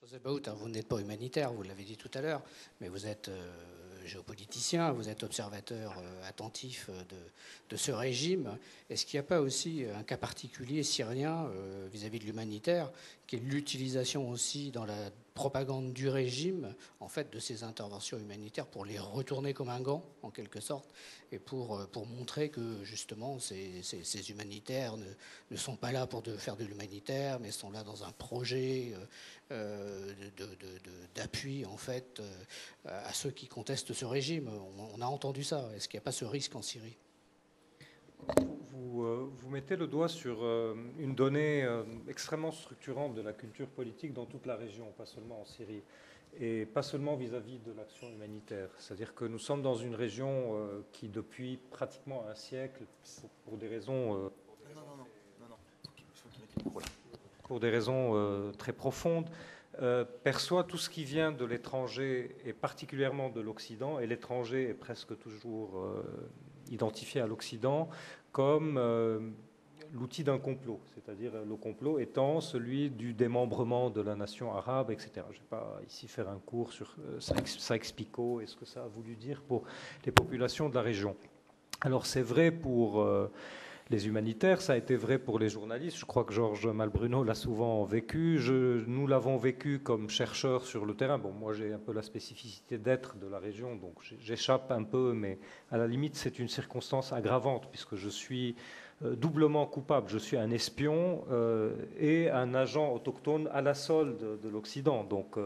Joseph Baout, vous n'êtes pas humanitaire, vous l'avez dit tout à l'heure, mais vous êtes géopoliticien, vous êtes observateur attentif de ce régime. Est-ce qu'il n'y a pas aussi un cas particulier syrien vis-à-vis de l'humanitaire, qui est l'utilisation aussi dans la propagande du régime, en fait, de ces interventions humanitaires pour les retourner comme un gant, en quelque sorte, et pour montrer que, justement, ces humanitaires ne sont pas là pour faire de l'humanitaire, mais sont là dans un projet d'appui, en fait, à ceux qui contestent ce régime. On a entendu ça. Est-ce qu'il n'y a pas ce risque en Syrie ? Vous mettez le doigt sur une donnée extrêmement structurante de la culture politique dans toute la région, pas seulement en Syrie, et pas seulement vis-à-vis de l'action humanitaire. C'est-à-dire que nous sommes dans une région qui, depuis pratiquement un siècle, pour des raisons, pour des raisons très profondes, perçoit tout ce qui vient de l'étranger, et particulièrement de l'Occident, et l'étranger est presque toujours identifié à l'Occident comme l'outil d'un complot, c'est-à-dire le complot étant celui du démembrement de la nation arabe, etc. Je ne vais pas ici faire un cours sur Sykes-Picot et ce que ça a voulu dire pour les populations de la région. Alors c'est vrai pour les humanitaires, ça a été vrai pour les journalistes. Je crois que Georges Malbruno l'a souvent vécu. Nous l'avons vécu comme chercheurs sur le terrain. Bon, moi j'ai un peu la spécificité d'être de la région, donc j'échappe un peu, mais à la limite c'est une circonstance aggravante puisque je suis doublement coupable. Je suis un espion et un agent autochtone à la solde de l'Occident. Donc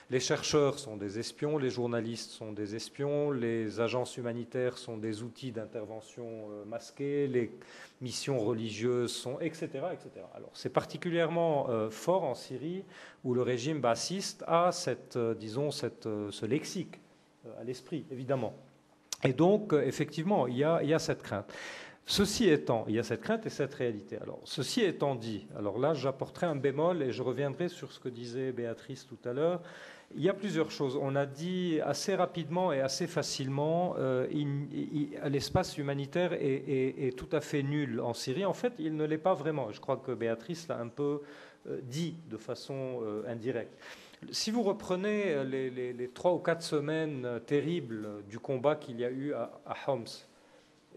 les chercheurs sont des espions, les journalistes sont des espions, les agences humanitaires sont des outils d'intervention masqués, les missions religieuses sont, etc., etc. Alors c'est particulièrement fort en Syrie où le régime bassiste a ce lexique à l'esprit, évidemment. Et donc, effectivement, il y a cette crainte. Ceci étant, il y a cette crainte et cette réalité. Alors, ceci étant dit, alors là, j'apporterai un bémol et je reviendrai sur ce que disait Béatrice tout à l'heure. Il y a plusieurs choses. On a dit assez rapidement et assez facilement l'espace humanitaire est tout à fait nul en Syrie. En fait, il ne l'est pas vraiment. Je crois que Béatrice l'a un peu dit de façon indirecte. Si vous reprenez les 3 ou 4 semaines terribles du combat qu'il y a eu à Homs,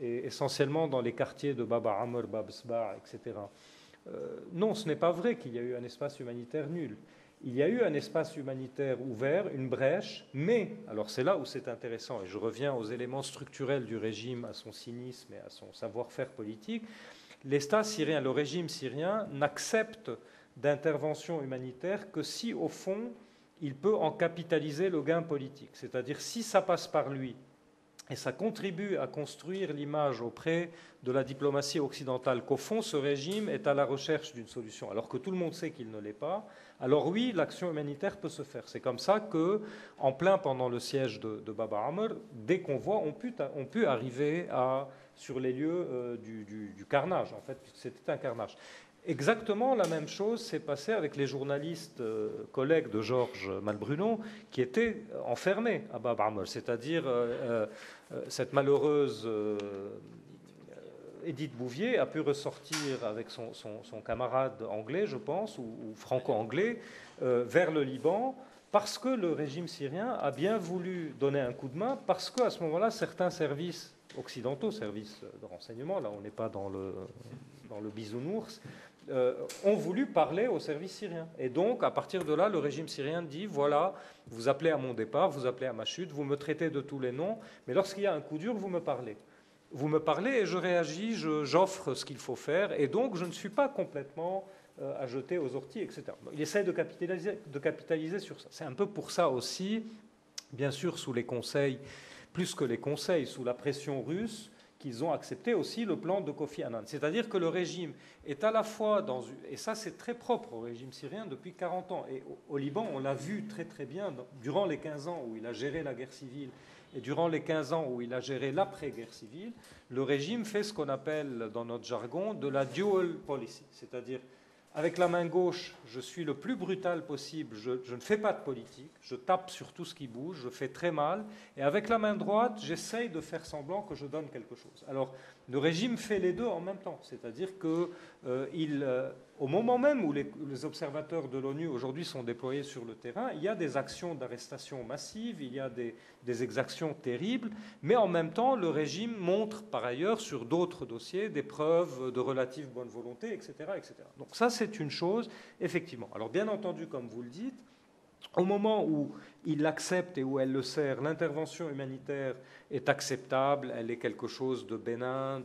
et essentiellement dans les quartiers de Bab Amr, Bab Sba, etc. Non, ce n'est pas vrai qu'il y a eu un espace humanitaire nul. Il y a eu un espace humanitaire ouvert, une brèche, mais, alors c'est là où c'est intéressant, et je reviens aux éléments structurels du régime, à son cynisme et à son savoir-faire politique, l'État syrien, le régime syrien, n'accepte d'intervention humanitaire que si, au fond, il peut en capitaliser le gain politique. C'est-à-dire, si ça passe par lui, et ça contribue à construire l'image auprès de la diplomatie occidentale qu'au fond, ce régime est à la recherche d'une solution, alors que tout le monde sait qu'il ne l'est pas. Alors oui, l'action humanitaire peut se faire. C'est comme ça que, en plein pendant le siège de Bab Amr, des convois ont pu arriver sur les lieux du carnage, en fait, puisque c'était un carnage. Exactement la même chose s'est passée avec les journalistes collègues de Georges Malbruno qui étaient enfermés à Bab Amr, c'est-à-dire cette malheureuse Edith Bouvier a pu ressortir avec son camarade anglais, je pense, ou franco-anglais, vers le Liban, parce que le régime syrien a bien voulu donner un coup de main, parce qu'à ce moment-là, certains services occidentaux, services de renseignement, là on n'est pas dans le bisounours, ont voulu parler au service syrien. Et donc, à partir de là, le régime syrien dit, voilà, vous appelez à mon départ, vous appelez à ma chute, vous me traitez de tous les noms, mais lorsqu'il y a un coup dur, vous me parlez. Vous me parlez et je réagis, j'offre ce qu'il faut faire, et donc je ne suis pas complètement à jeter aux orties, etc. Il essaie de capitaliser sur ça. C'est un peu pour ça aussi, bien sûr, sous les conseils, plus que les conseils, sous la pression russe, qu'ils ont accepté aussi le plan de Kofi Annan. C'est-à-dire que le régime est à la fois dans... Et ça, c'est très propre au régime syrien depuis 40 ans. Et au Liban, on l'a vu très très bien durant les 15 ans où il a géré la guerre civile et durant les 15 ans où il a géré l'après-guerre civile, le régime fait ce qu'on appelle dans notre jargon de la dual policy. C'est-à-dire, avec la main gauche, je suis le plus brutal possible, je ne fais pas de politique, je tape sur tout ce qui bouge, je fais très mal, et avec la main droite, j'essaye de faire semblant que je donne quelque chose. Alors, Le régime fait les deux en même temps, c'est-à-dire que au moment même où les observateurs de l'ONU aujourd'hui sont déployés sur le terrain, il y a des actions d'arrestation massive, il y a des exactions terribles, mais en même temps, le régime montre par ailleurs sur d'autres dossiers des preuves de relative bonne volonté, etc., etc. Donc ça, c'est une chose, effectivement. Alors bien entendu, comme vous le dites, au moment où il l'accepte et où elle le sert, l'intervention humanitaire est acceptable, elle est quelque chose de bénin,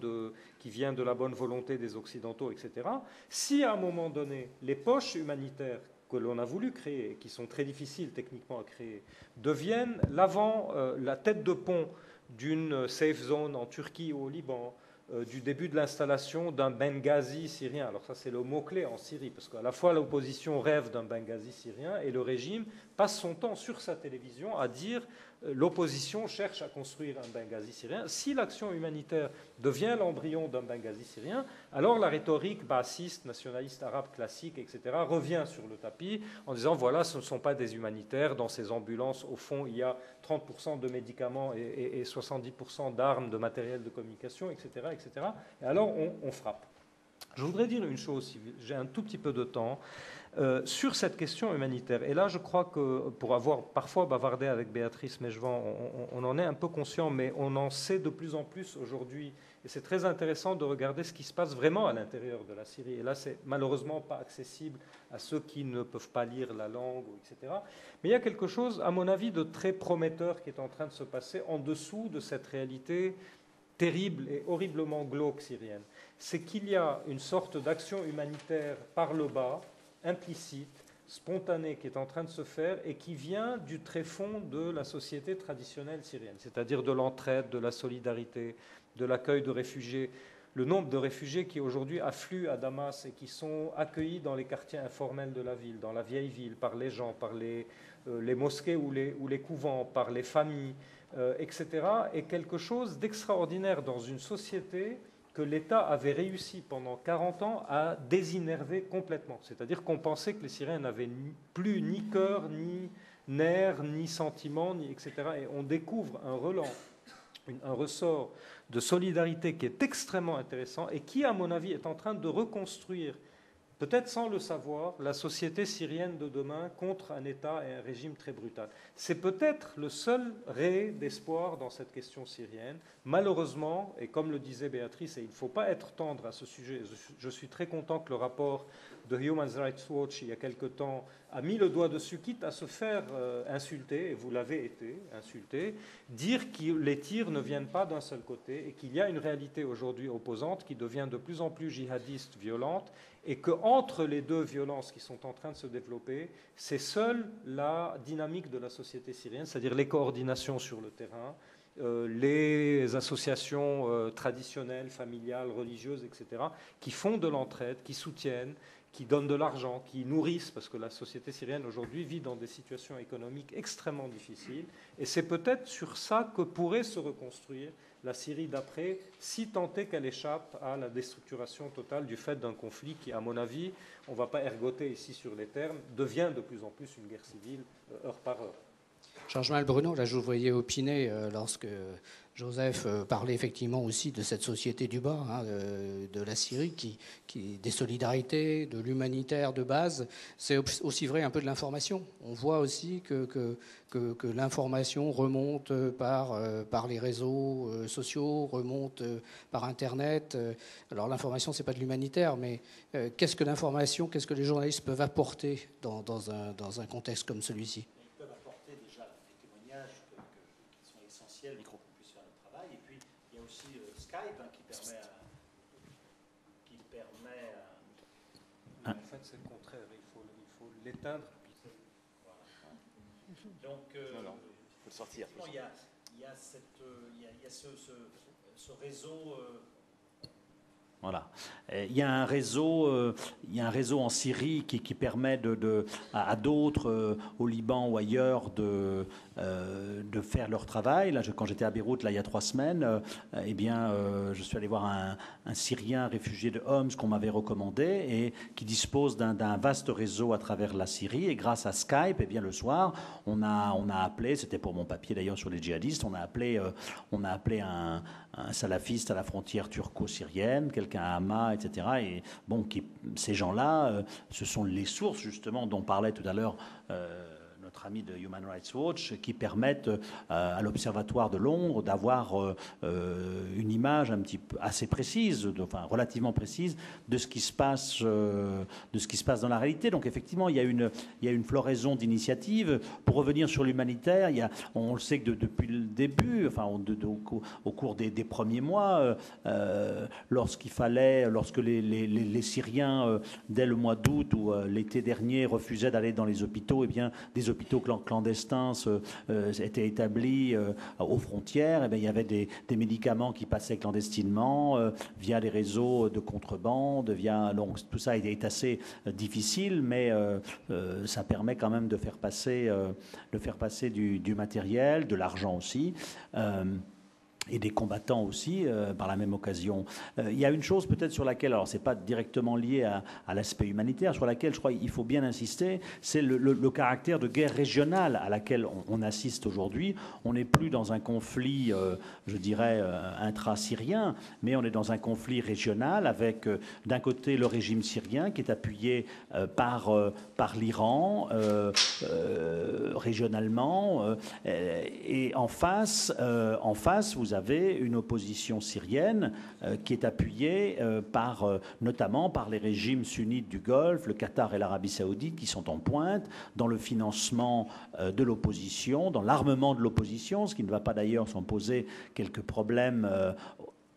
qui vient de la bonne volonté des Occidentaux, etc. Si à un moment donné, les poches humanitaires que l'on a voulu créer, et qui sont très difficiles techniquement à créer, deviennent la tête de pont d'une safe zone en Turquie ou au Liban, du début de l'installation d'un Benghazi syrien. Alors ça, c'est le mot-clé en Syrie, parce qu'à la fois l'opposition rêve d'un Benghazi syrien et le régime passe son temps sur sa télévision à dire l'opposition cherche à construire un Benghazi syrien. Si l'action humanitaire devient l'embryon d'un Benghazi syrien, alors la rhétorique bassiste, nationaliste arabe classique, etc., revient sur le tapis en disant voilà, ce ne sont pas des humanitaires, dans ces ambulances, au fond, il y a 30% de médicaments et 70% d'armes, de matériel de communication, etc., etc. Et alors on frappe. Je voudrais dire une chose, si j'ai un tout petit peu de temps, sur cette question humanitaire. Et là, je crois que pour avoir parfois bavardé avec Béatrice Mejvan, on en est un peu conscient, mais on en sait de plus en plus aujourd'hui. Et c'est très intéressant de regarder ce qui se passe vraiment à l'intérieur de la Syrie. Et là, c'est malheureusement pas accessible à ceux qui ne peuvent pas lire la langue, etc. Mais il y a quelque chose, à mon avis, de très prometteur qui est en train de se passer en dessous de cette réalité terrible et horriblement glauque syrienne. C'est qu'il y a une sorte d'action humanitaire par le bas, implicite, spontanée, qui est en train de se faire et qui vient du tréfonds de la société traditionnelle syrienne, c'est-à-dire de l'entraide, de la solidarité, de l'accueil de réfugiés. Le nombre de réfugiés qui aujourd'hui affluent à Damas et qui sont accueillis dans les quartiers informels de la ville, dans la vieille ville, par les gens, par les mosquées ou les couvents, par les familles, etc., est quelque chose d'extraordinaire dans une société que l'État avait réussi pendant 40 ans à désinnerver complètement. C'est-à-dire qu'on pensait que les Syriens n'avaient plus ni cœur, ni nerfs, ni sentiments, etc. Et on découvre un relan, un ressort de solidarité qui est extrêmement intéressant et qui, à mon avis, est en train de reconstruire, peut-être sans le savoir, la société syrienne de demain contre un État et un régime très brutal. C'est peut-être le seul ray d'espoir dans cette question syrienne. Malheureusement, et comme le disait Béatrice, et il ne faut pas être tendre à ce sujet, je suis très content que le rapport de Human Rights Watch, il y a quelque temps, a mis le doigt dessus, quitte à se faire insulter, et vous l'avez été, insulté, dire que les tirs ne viennent pas d'un seul côté et qu'il y a une réalité aujourd'hui opposante qui devient de plus en plus djihadiste, violente, et qu'entre les deux violences qui sont en train de se développer, c'est seule la dynamique de la société syrienne, c'est-à-dire les coordinations sur le terrain, les associations traditionnelles, familiales, religieuses, etc., qui font de l'entraide, qui soutiennent, qui donnent de l'argent, qui nourrissent, parce que la société syrienne aujourd'hui vit dans des situations économiques extrêmement difficiles. Et c'est peut-être sur ça que pourrait se reconstruire la Syrie d'après, si tant est qu'elle échappe à la déstructuration totale du fait d'un conflit qui, à mon avis, on ne va pas ergoter ici sur les termes, devient de plus en plus une guerre civile, heure par heure. Georges Bruno, là je vous voyais opiner lorsque Joseph parlait effectivement aussi de cette société du bas, hein, de la Syrie, qui des solidarités, de l'humanitaire de base. C'est aussi vrai un peu de l'information. On voit aussi que l'information remonte par les réseaux sociaux, remonte par Internet. Alors l'information, c'est pas de l'humanitaire, mais qu'est-ce que l'information, qu'est-ce que les journalistes peuvent apporter dans un contexte comme celui-ci ? Le micro qu'on puisse faire le travail. Et puis, il y a aussi Skype hein, qui permet En fait, c'est le contraire. Il faut l'éteindre. Voilà. Donc, non, il faut le sortir. Il y a ce réseau Voilà. Il y a un réseau en Syrie qui permet à d'autres, au Liban ou ailleurs, de faire leur travail. Là, quand j'étais à Beyrouth, là, il y a 3 semaines, je suis allé voir un Syrien réfugié de Homs qu'on m'avait recommandé et qui dispose d'un vaste réseau à travers la Syrie. Et grâce à Skype, le soir, on a appelé, c'était pour mon papier d'ailleurs sur les djihadistes, on a appelé un salafiste à la frontière turco-syrienne, quelqu'un à Hama, etc. Et bon, ces gens-là, ce sont les sources justement dont parlait tout à l'heure notre ami de Human Rights Watch, qui permettent à l'Observatoire de Londres d'avoir une image assez précise, relativement précise, de ce qui se passe dans la réalité. Donc effectivement, il y a une floraison d'initiatives. Pour revenir sur l'humanitaire, on le sait que depuis le début, au cours des premiers mois, lorsque les Syriens, dès le mois d'août ou l'été dernier, refusaient d'aller dans les hôpitaux, des hôpitaux clandestins étaient établis aux frontières. Il y avait des médicaments qui passaient clandestinement via les réseaux de contrebande. Donc tout ça est assez difficile, mais ça permet quand même de faire passer du matériel, de l'argent aussi. Et des combattants aussi, par la même occasion. Il y a une chose peut-être sur laquelle, alors c'est pas directement lié à l'aspect humanitaire, sur laquelle je crois qu'il faut bien insister, c'est le caractère de guerre régionale à laquelle on assiste aujourd'hui. On n'est plus dans un conflit, je dirais, intra-syrien, mais on est dans un conflit régional avec, d'un côté, le régime syrien qui est appuyé par l'Iran, régionalement, et en face, vous avez une opposition syrienne qui est appuyée notamment par les régimes sunnites du Golfe, le Qatar et l'Arabie saoudite, qui sont en pointe dans le financement de l'opposition, dans l'armement de l'opposition, ce qui ne va pas d'ailleurs sans poser quelques problèmes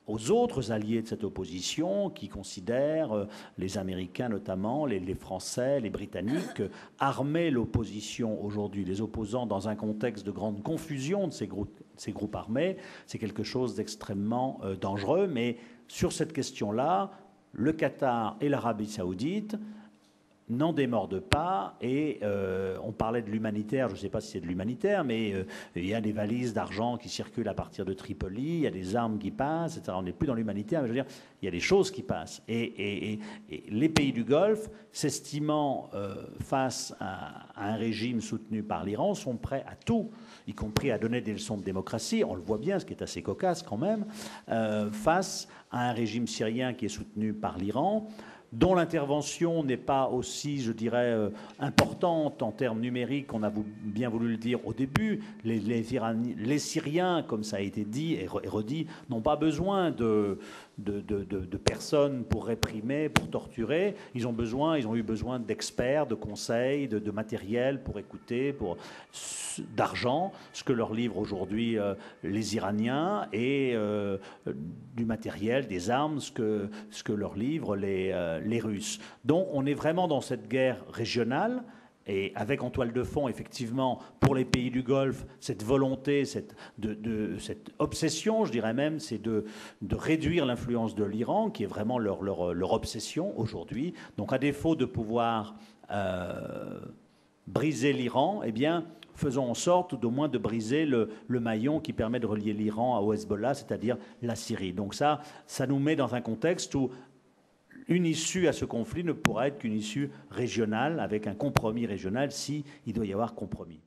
aux autres alliés de cette opposition qui considèrent, les Américains notamment, les Français, les Britanniques, armer l'opposition aujourd'hui, les opposants dans un contexte de grande confusion de ces groupes armés, c'est quelque chose d'extrêmement dangereux. Mais sur cette question-là, le Qatar et l'Arabie saoudite n'en démordent pas, et on parlait de l'humanitaire, je ne sais pas si c'est de l'humanitaire, mais il y a des valises d'argent qui circulent à partir de Tripoli, il y a des armes qui passent, etc. On n'est plus dans l'humanitaire, mais je veux dire, il y a des choses qui passent. Et les pays du Golfe, s'estimant face à un régime soutenu par l'Iran, sont prêts à tout, y compris à donner des leçons de démocratie, on le voit bien, ce qui est assez cocasse quand même, face à un régime syrien qui est soutenu par l'Iran, dont l'intervention n'est pas aussi, je dirais, importante en termes numériques qu'on a bien voulu le dire au début. Les Syriens, comme ça a été dit et redit, n'ont pas besoin de personnes pour réprimer, pour torturer. Ils ont eu besoin d'experts, de conseils, de matériel pour écouter, d'argent, ce que leur livrent aujourd'hui les Iraniens, et du matériel, des armes, ce que leur livrent les Russes. Donc on est vraiment dans cette guerre régionale. Et avec en toile de fond, effectivement, pour les pays du Golfe, cette volonté, cette obsession, je dirais même, c'est de réduire l'influence de l'Iran, qui est vraiment leur obsession aujourd'hui. Donc, à défaut de pouvoir briser l'Iran, faisons en sorte d'au moins de briser le maillon qui permet de relier l'Iran au Hezbollah, c'est-à-dire la Syrie. Donc ça nous met dans un contexte où une issue à ce conflit ne pourra être qu'une issue régionale, avec un compromis régional, s'il doit y avoir compromis.